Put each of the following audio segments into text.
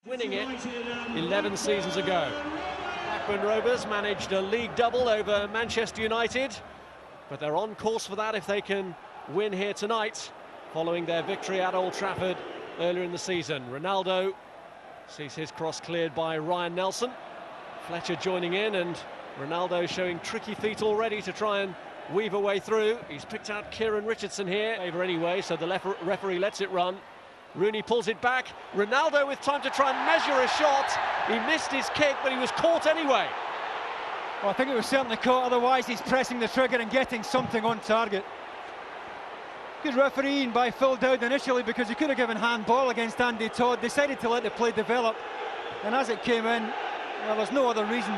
Winning it 11 seasons ago. Blackburn Rovers managed a league double over Manchester United, but they're on course for that if they can win here tonight, following their victory at Old Trafford earlier in the season. Ronaldo sees his cross cleared by Ryan Nelson. Fletcher joining in, and Ronaldo showing tricky feet already to try and weave a way through. He's picked out Kieran Richardson here, over anyway, so the referee lets it run. Rooney pulls it back. Ronaldo with time to try and measure a shot. He missed his kick, but he was caught anyway. Well, I think it was certainly caught, otherwise he's pressing the trigger and getting something on target. Good refereeing by Phil Dowd initially, because he could have given handball against Andy Todd. Decided to let the play develop, and as it came in, well, there's no other reason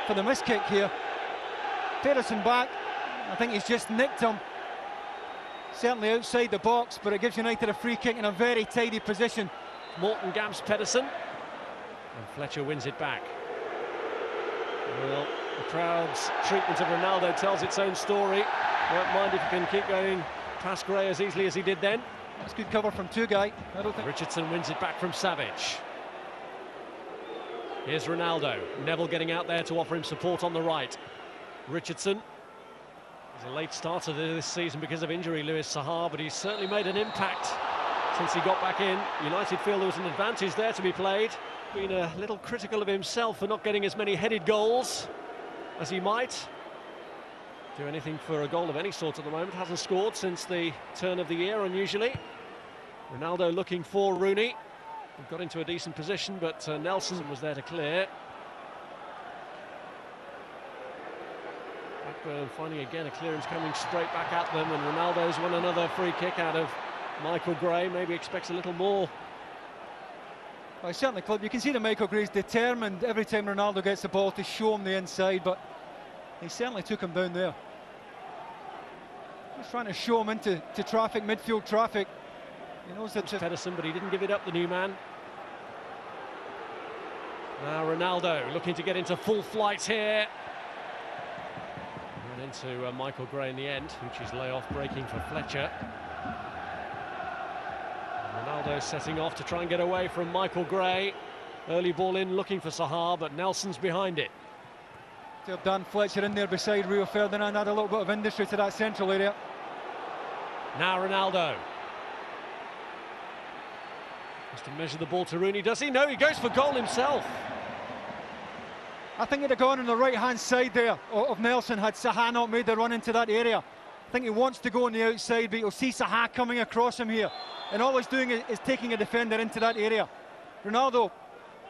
for the miss kick here. Pedersen back. I think he's just nicked him. Certainly outside the box, but it gives United a free kick in a very tidy position. Morton gabs Pedersen, and Fletcher wins it back. Well, the crowd's treatment of Ronaldo tells its own story. Won't mind if he can keep going past Gray as easily as he did then. That's good cover from Tugay. Richardson wins it back from Savage. Here's Ronaldo. Neville getting out there to offer him support on the right. Richardson. He's a late starter this season because of injury, Louis Saha, but he's certainly made an impact since he got back in. United feel there was an advantage there to be played. Been a little critical of himself for not getting as many headed goals as he might. Do anything for a goal of any sort at the moment. Hasn't scored since the turn of the year, unusually. Ronaldo looking for Rooney. He got into a decent position, but Nelson was there to clear. Blackburn finding again a clearance coming straight back at them, and Ronaldo's won another free kick out of Michael Gray. Maybe expects a little more. Well, certainly, Clive, you can see that Michael Gray's determined every time Ronaldo gets the ball to show him the inside, but he certainly took him down there. He's trying to show him into traffic, midfield traffic. He knows that. Pedersen, but he didn't give it up, the new man. Now Ronaldo looking to get into full flight here. And into Michael Gray in the end, which is layoff breaking for Fletcher. Ronaldo setting off to try and get away from Michael Gray. Early ball in, looking for Saha, but Nelson's behind it. Dan Fletcher in there beside Rio Ferdinand, add a little bit of industry to that central area. Now Ronaldo. Has to measure the ball to Rooney, does he? No, he goes for goal himself. I think he'd have gone on the right-hand side there of Nelson had Saha not made the run into that area. I think he wants to go on the outside, but you'll see Saha coming across him here. And all he's doing is taking a defender into that area. Ronaldo,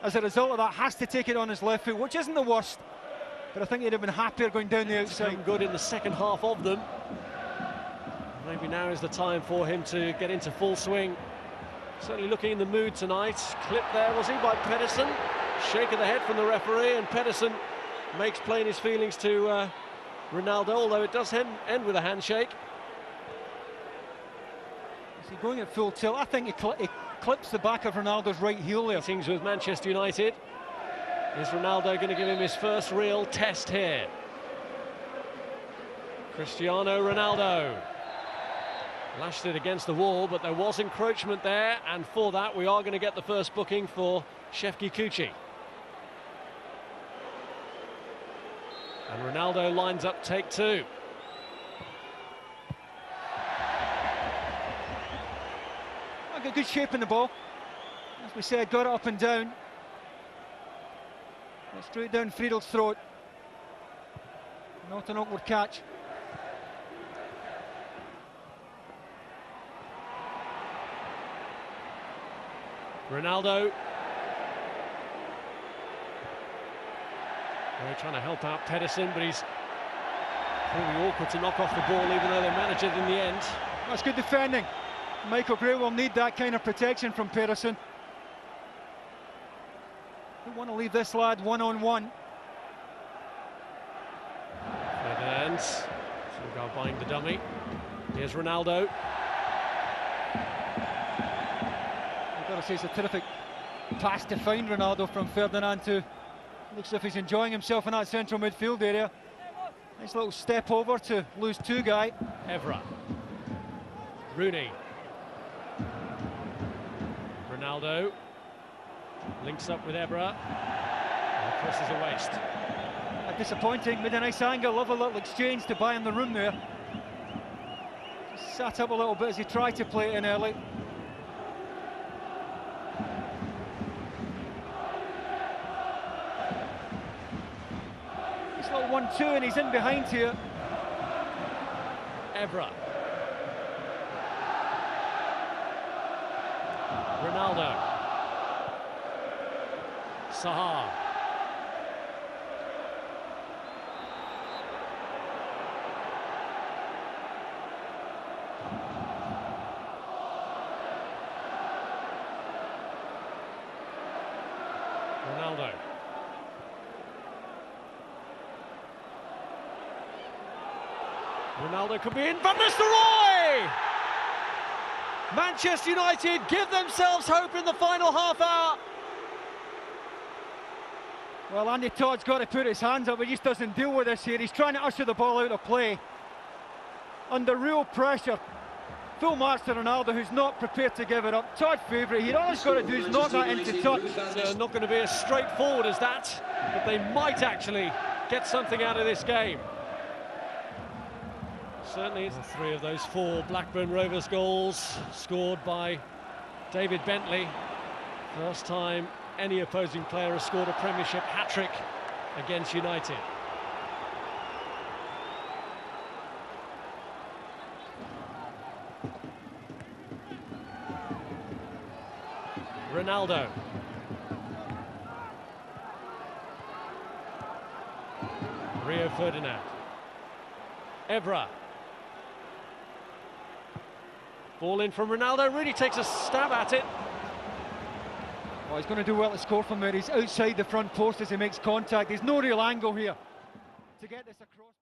as a result of that, has to take it on his left foot, which isn't the worst. But I think he'd have been happier going down the outside. Good in the second half of them. Maybe now is the time for him to get into full swing. Certainly looking in the mood tonight. Clip there, was he, by Pedersen? Shake of the head from the referee, and Pedersen makes plain his feelings to Ronaldo, although it does end with a handshake. Is he going at full tilt? I think he clips the back of Ronaldo's right heel there. Meetings with Manchester United. Is Ronaldo going to give him his first real test here? Cristiano Ronaldo. Lashed it against the wall, but there was encroachment there, and for that we are going to get the first booking for Shefki Kucci. And Ronaldo lines up take two. Got good shape in the ball. As we said, got it up and down. Straight down Friedel's throat. Not an awkward catch. Ronaldo. They're trying to help out Pedersen, but he's really awkward to knock off the ball, even though they manage it in the end. That's good defending. Michael Gray will need that kind of protection from Pedersen. Don't want to leave this lad one-on-one. Ferdinand. Go behind the dummy. Here's Ronaldo. I've got to say, it's a terrific pass to find Ronaldo from Ferdinand to. Looks as if he's enjoying himself in that central midfield area. Nice little step over to lose Tugay. Evra. Rooney. Ronaldo. Links up with Ebra. Crosses a waste. Disappointing, made a nice angle, love a little exchange to buy him the room there. Just sat up a little bit as he tried to play it in early. This little 1-2 and he's in behind here. Ebra. Ronaldo. Sahar. Ronaldo. Ronaldo could be in. Van Nistelrooy! Manchester United give themselves hope in the final half hour. Well, Andy Todd's got to put his hands up. He just doesn't deal with this here. He's trying to usher the ball out of play. Under real pressure. Full marks to Ronaldo, who's not prepared to give it up. Todd favourite. All he's got to do is knock that into touch. It's not going to be as straightforward as that, but they might actually get something out of this game. Certainly, three of those four Blackburn Rovers goals scored by David Bentley. First time any opposing player has scored a Premiership hat-trick against United. Ronaldo. Rio Ferdinand. Evra. Ball in from Ronaldo, really takes a stab at it. Oh, he's going to do well to score from there. He's outside the front post as he makes contact. There's no real angle here to get this across.